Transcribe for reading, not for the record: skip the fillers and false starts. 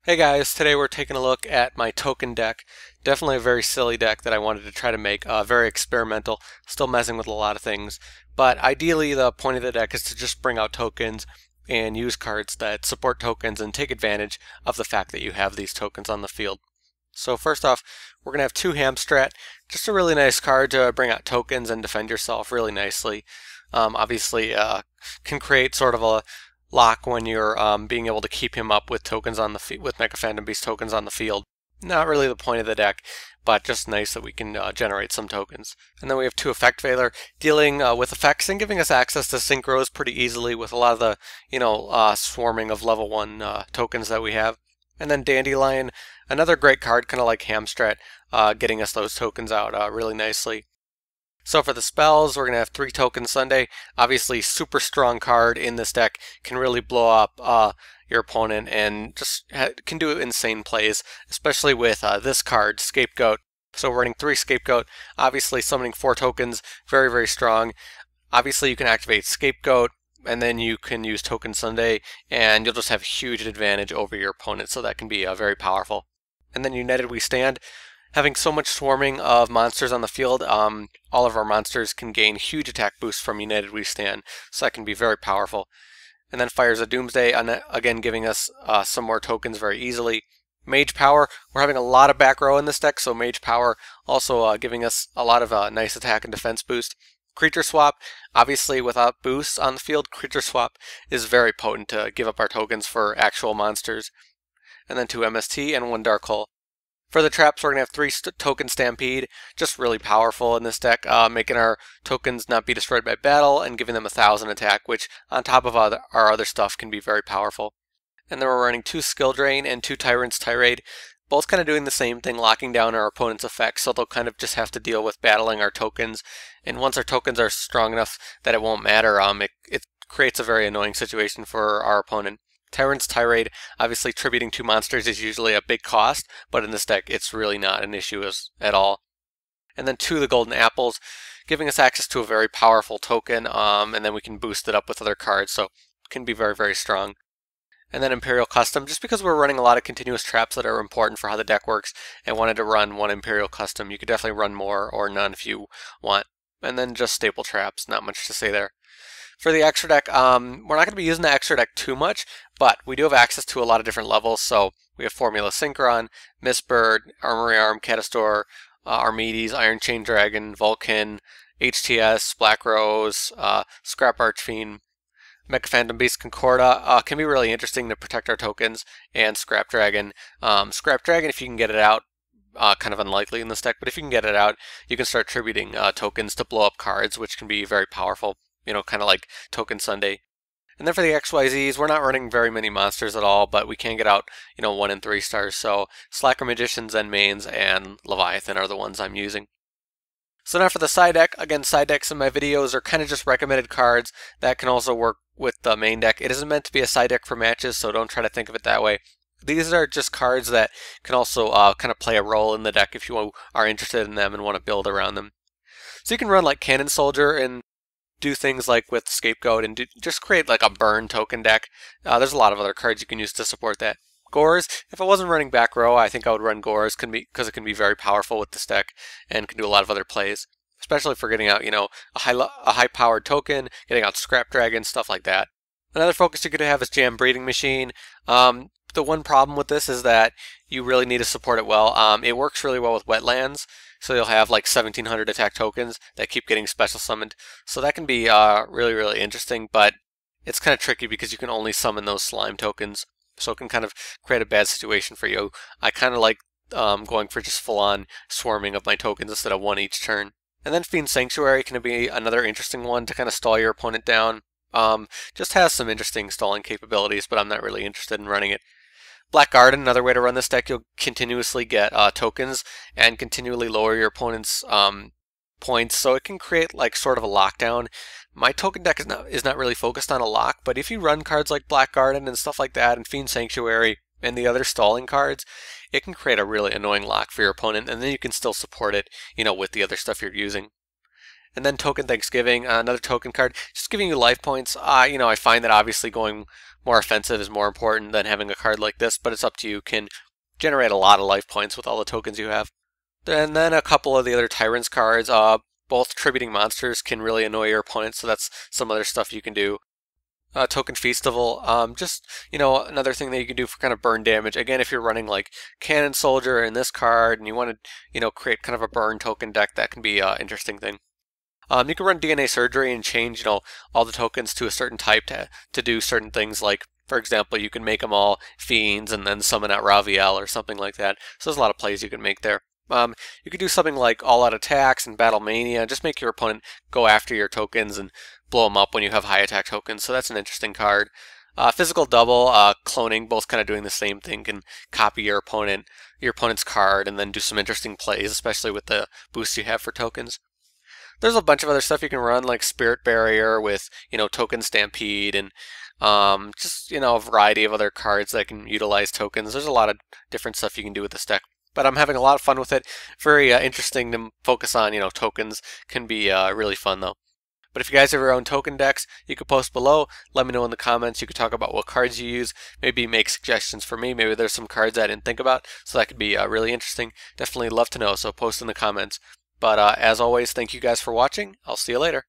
Hey guys, today we're taking a look at my token deck. Definitely a very silly deck that I wanted to try to make, very experimental, still messing with a lot of things. But ideally the point of the deck is to just bring out tokens and use cards that support tokens and take advantage of the fact that you have these tokens on the field. So first off, we're going to have two Hamstrat, just a really nice card to bring out tokens and defend yourself really nicely. Obviously can create sort of a lock when you're being able to keep him up with tokens on the with Mecha Phantom Beast tokens on the field. Not really the point of the deck, but just nice that we can generate some tokens. And then we have two Effect Veiler, dealing with effects and giving us access to synchros pretty easily with a lot of the swarming of level 1 tokens that we have. And then Dandylion, another great card, kind of like Hamstrat, getting us those tokens out really nicely. So for the spells, we're going to have 3 Token Sundae. Obviously, super strong card in this deck, can really blow up your opponent and just can do insane plays, especially with this card, Scapegoat. So we're running 3 Scapegoat, obviously summoning 4 tokens, very, very strong. Obviously, you can activate Scapegoat, and then you can use Token Sundae, and you'll just have huge advantage over your opponent, so that can be very powerful. And then United We Stand. Having so much swarming of monsters on the field, all of our monsters can gain huge attack boosts from United We Stand, so that can be very powerful. And then Fires of Doomsday, again giving us some more tokens very easily. Mage Power, we're having a lot of back row in this deck, so Mage Power also giving us a lot of nice attack and defense boost. Creature Swap, obviously without boosts on the field, Creature Swap is very potent to give up our tokens for actual monsters. And then 2 MST and 1 Dark Hole. For the traps, we're going to have 3 Token Stampede, just really powerful in this deck, making our tokens not be destroyed by battle and giving them 1,000 attack, which on top of our other stuff can be very powerful. And then we're running 2 Skill Drain and 2 Tyrant's Tirade, both kind of doing the same thing, locking down our opponent's effects, so they'll kind of just have to deal with battling our tokens. And once our tokens are strong enough that it won't matter, it creates a very annoying situation for our opponent. Tyrant's Tirade, obviously tributing 2 monsters is usually a big cost, but in this deck it's really not an issue at all. And then 2 of the Golden Apples, giving us access to a very powerful token, and then we can boost it up with other cards, so it can be very, very strong. And then Imperial Custom, just because we're running a lot of continuous traps that are important for how the deck works, and wanted to run 1 Imperial Custom, you could definitely run more or none if you want. And then just staple traps, not much to say there. For the extra deck, we're not going to be using the extra deck too much, but we do have access to a lot of different levels. So we have Formula Synchron, Mistbird, Armory Arm, Catastor, Armades, Iron Chain Dragon, Vulcan, HTS, Black Rose, Scrap Archfiend, Mecha Phantom Beast, Concoruda. Can be really interesting to protect our tokens, and Scrap Dragon. Scrap Dragon, if you can get it out, kind of unlikely in this deck, but if you can get it out, you can start tributing tokens to blow up cards, which can be very powerful. You know, kind of like Token Sundae. And then for the XYZs, we're not running very many monsters at all, but we can get out, 1 and 3 stars. So Slacker Magician, Zenmaines, and Leviathan are the ones I'm using. So now for the side deck, again, side decks in my videos are kind of just recommended cards that can also work with the main deck. It isn't meant to be a side deck for matches, so don't try to think of it that way. These are just cards that can also kind of play a role in the deck if you are interested in them and want to build around them. So you can run like Cannon Soldier and do things like with Scapegoat and just create like a burn token deck. There's a lot of other cards you can use to support that. Gorz, if I wasn't running back row, I think I would run Gorz because it can be very powerful with this deck and can do a lot of other plays, especially for getting out, a high-powered token, getting out Scrap Dragon, stuff like that. Another focus you could have is Jam Breeding Machine. The one problem with this is that you really need to support it well. It works really well with wetlands. So you'll have like 1,700 attack tokens that keep getting special summoned. So that can be really, really interesting, but it's kind of tricky because you can only summon those slime tokens. So it can kind of create a bad situation for you. I kind of like going for just full-on swarming of my tokens instead of 1 each turn. And then Fiend Sanctuary can be another interesting one to kind of stall your opponent down. Just has some interesting stalling capabilities, but I'm not really interested in running it. Black Garden, another way to run this deck, you'll continuously get tokens and continually lower your opponent's points, so it can create like sort of a lockdown. My token deck is not really focused on a lock, but if you run cards like Black Garden and stuff like that, and Fiend Sanctuary and the other stalling cards, it can create a really annoying lock for your opponent, and then you can still support it, with the other stuff you're using. And then Token Thanksgiving, another token card, just giving you life points. You know, I find that obviously going more offensive is more important than having a card like this, but it's up to you. You can generate a lot of life points with all the tokens you have. And then a couple of the other Tyrants cards, both tributing monsters can really annoy your opponent, so that's some other stuff you can do. Token Festival, just, you know, another thing that you can do for kind of burn damage. Again, if you're running like Cannon Soldier in this card and you want to, you know, create kind of a burn token deck, that can be an interesting thing. You can run DNA Surgery and change, you know, all the tokens to a certain type to do certain things. Like, for example, you can make them all Fiends and then summon out Raviel or something like that. So there's a lot of plays you can make there. You could do something like all-out attacks and Battle Mania. Just make your opponent go after your tokens and blow them up when you have high attack tokens. So that's an interesting card. Physical Double, cloning, both kind of doing the same thing. Can copy your opponent's card and then do some interesting plays, especially with the boosts you have for tokens. There's a bunch of other stuff you can run, like Spirit Barrier with, you know, Token Stampede and just, you know, a variety of other cards that can utilize tokens. There's a lot of different stuff you can do with this deck. But I'm having a lot of fun with it. Very interesting to focus on, you know, tokens. Can be really fun though. But if you guys have your own token decks, you could post below. Let me know in the comments. You could talk about what cards you use. Maybe make suggestions for me. Maybe there's some cards I didn't think about. So that could be really interesting. Definitely love to know. So post in the comments. But as always, thank you guys for watching. I'll see you later.